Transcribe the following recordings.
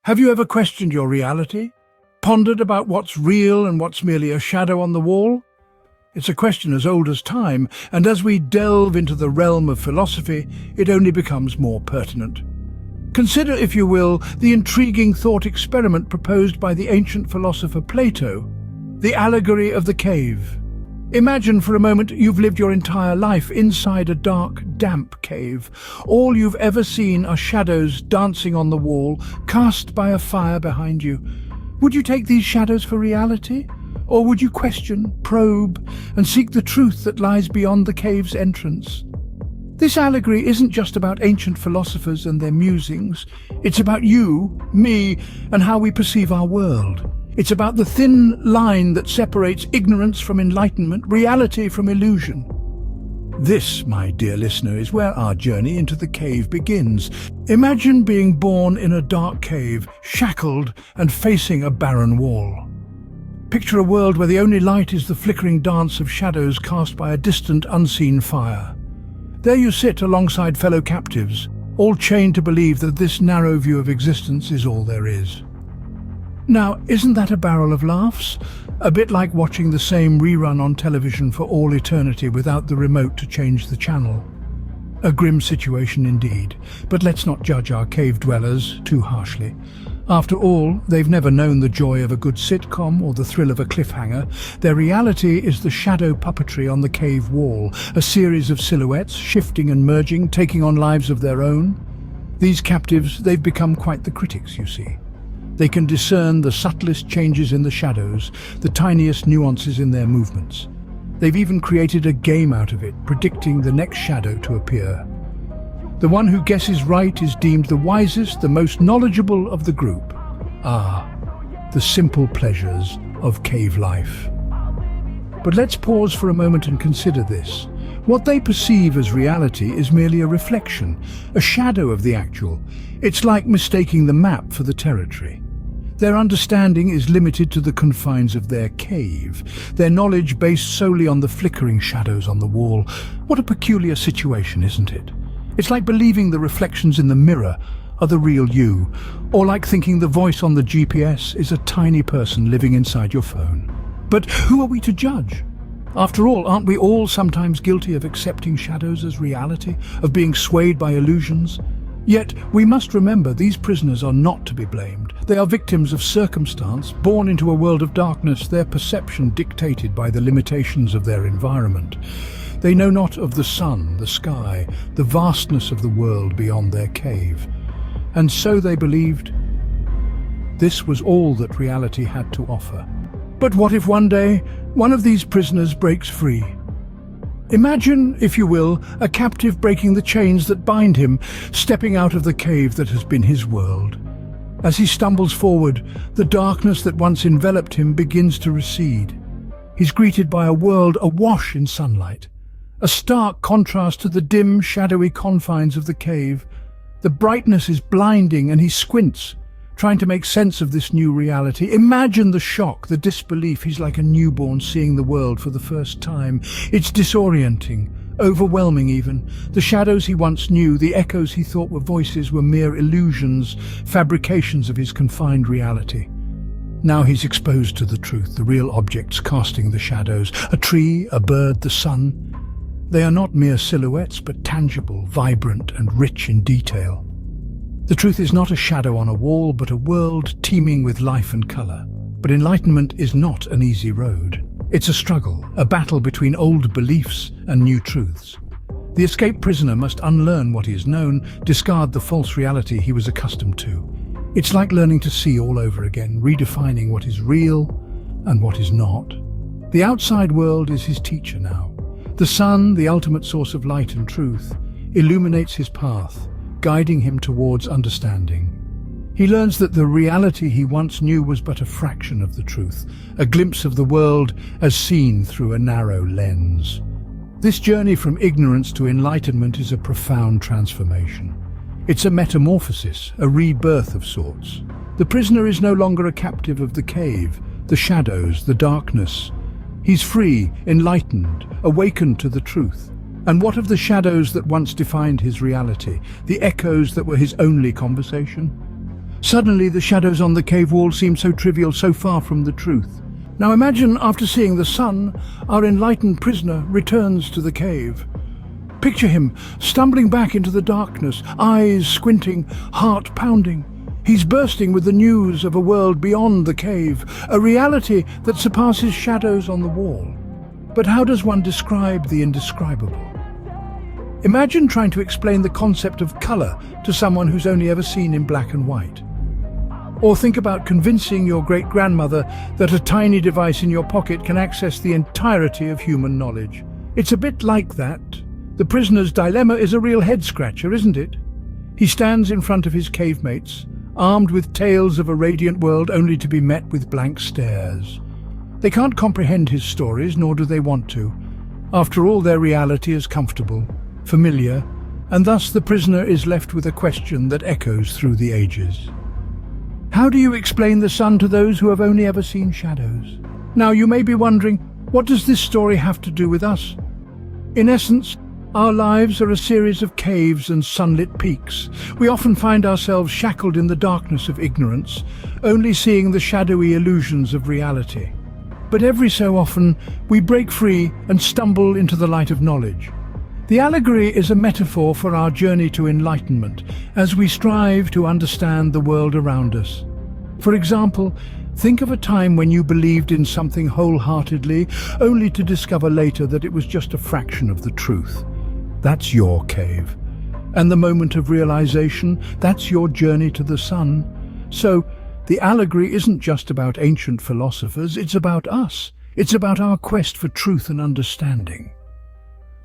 Have you ever questioned your reality? Pondered about what's real and what's merely a shadow on the wall? It's a question as old as time, and as we delve into the realm of philosophy, it only becomes more pertinent. Consider, if you will, the intriguing thought experiment proposed by the ancient philosopher Plato, the Allegory of the cave. Imagine for a moment you've lived your entire life inside a dark, damp cave. All you've ever seen are shadows dancing on the wall, cast by a fire behind you. Would you take these shadows for reality? Or would you question, probe, and seek the truth that lies beyond the cave's entrance? This allegory isn't just about ancient philosophers and their musings. It's about you, me, and how we perceive our world. It's about the thin line that separates ignorance from enlightenment, reality from illusion. This, my dear listener, is where our journey into the cave begins. Imagine being born in a dark cave, shackled and facing a barren wall. Picture a world where the only light is the flickering dance of shadows cast by a distant, unseen fire. There you sit alongside fellow captives, all chained to believe that this narrow view of existence is all there is. Now, isn't that a barrel of laughs? A bit like watching the same rerun on television for all eternity without the remote to change the channel. A grim situation indeed, but let's not judge our cave dwellers too harshly. After all, they've never known the joy of a good sitcom or the thrill of a cliffhanger. Their reality is the shadow puppetry on the cave wall, a series of silhouettes shifting and merging, taking on lives of their own. These captives, they've become quite the critics, you see. They can discern the subtlest changes in the shadows, the tiniest nuances in their movements. They've even created a game out of it, predicting the next shadow to appear. The one who guesses right is deemed the wisest, the most knowledgeable of the group. Ah, the simple pleasures of cave life. But let's pause for a moment and consider this. What they perceive as reality is merely a reflection, a shadow of the actual. It's like mistaking the map for the territory. Their understanding is limited to the confines of their cave, their knowledge based solely on the flickering shadows on the wall. What a peculiar situation, isn't it? It's like believing the reflections in the mirror are the real you, or like thinking the voice on the GPS is a tiny person living inside your phone. But who are we to judge? After all, aren't we all sometimes guilty of accepting shadows as reality, of being swayed by illusions? Yet, we must remember these prisoners are not to be blamed. They are victims of circumstance, born into a world of darkness, their perception dictated by the limitations of their environment. They know not of the sun, the sky, the vastness of the world beyond their cave. And so they believed this was all that reality had to offer. But what if one day, one of these prisoners breaks free? Imagine, if you will, a captive breaking the chains that bind him, stepping out of the cave that has been his world. As he stumbles forward, the darkness that once enveloped him begins to recede. He's greeted by a world awash in sunlight, a stark contrast to the dim, shadowy confines of the cave. The brightness is blinding and he squints, trying to make sense of this new reality. Imagine the shock, the disbelief. He's like a newborn seeing the world for the first time. It's disorienting, overwhelming even. The shadows he once knew, the echoes he thought were voices, were mere illusions, fabrications of his confined reality. Now he's exposed to the truth, the real objects casting the shadows. A tree, a bird, the sun. They are not mere silhouettes, but tangible, vibrant, and rich in detail. The truth is not a shadow on a wall, but a world teeming with life and colour. But enlightenment is not an easy road. It's a struggle, a battle between old beliefs and new truths. The escaped prisoner must unlearn what is known, discard the false reality he was accustomed to. It's like learning to see all over again, redefining what is real and what is not. The outside world is his teacher now. The sun, the ultimate source of light and truth, illuminates his path, guiding him towards understanding. He learns that the reality he once knew was but a fraction of the truth, a glimpse of the world as seen through a narrow lens. This journey from ignorance to enlightenment is a profound transformation. It's a metamorphosis, a rebirth of sorts. The prisoner is no longer a captive of the cave, the shadows, the darkness. He's free, enlightened, awakened to the truth. And what of the shadows that once defined his reality, the echoes that were his only conversation? Suddenly, the shadows on the cave wall seem so trivial, so far from the truth. Now imagine, after seeing the sun, our enlightened prisoner returns to the cave. Picture him stumbling back into the darkness, eyes squinting, heart pounding. He's bursting with the news of a world beyond the cave, a reality that surpasses shadows on the wall. But how does one describe the indescribable? Imagine trying to explain the concept of colour to someone who's only ever seen in black and white. Or think about convincing your great-grandmother that a tiny device in your pocket can access the entirety of human knowledge. It's a bit like that. The prisoner's dilemma is a real head-scratcher, isn't it? He stands in front of his cave mates, armed with tales of a radiant world only to be met with blank stares. They can't comprehend his stories, nor do they want to. After all, their reality is comfortable, familiar, and thus the prisoner is left with a question that echoes through the ages. How do you explain the sun to those who have only ever seen shadows? Now you may be wondering, what does this story have to do with us? In essence, our lives are a series of caves and sunlit peaks. We often find ourselves shackled in the darkness of ignorance, only seeing the shadowy illusions of reality. But every so often, we break free and stumble into the light of knowledge. The allegory is a metaphor for our journey to enlightenment, as we strive to understand the world around us. For example, think of a time when you believed in something wholeheartedly, only to discover later that it was just a fraction of the truth. That's your cave. And the moment of realization, that's your journey to the sun. So, the allegory isn't just about ancient philosophers, it's about us. It's about our quest for truth and understanding.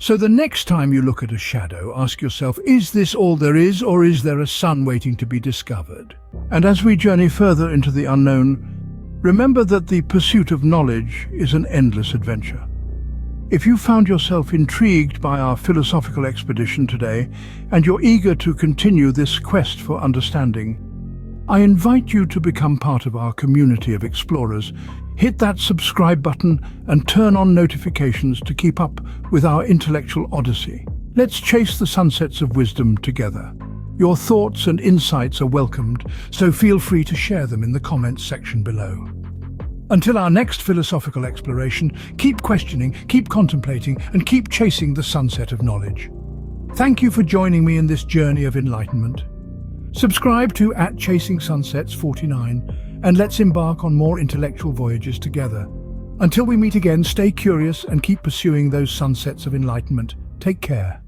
So the next time you look at a shadow, ask yourself, is this all there is, or is there a sun waiting to be discovered? And as we journey further into the unknown, remember that the pursuit of knowledge is an endless adventure. If you found yourself intrigued by our philosophical expedition today, and you're eager to continue this quest for understanding, I invite you to become part of our community of explorers. Hit that subscribe button and turn on notifications to keep up with our intellectual odyssey. Let's chase the sunsets of wisdom together. Your thoughts and insights are welcomed, so feel free to share them in the comments section below. Until our next philosophical exploration, keep questioning, keep contemplating, and keep chasing the sunset of knowledge. Thank you for joining me in this journey of enlightenment. Subscribe to @ChasingSunsets49 and let's embark on more intellectual voyages together. Until we meet again, stay curious and keep pursuing those sunsets of enlightenment. Take care.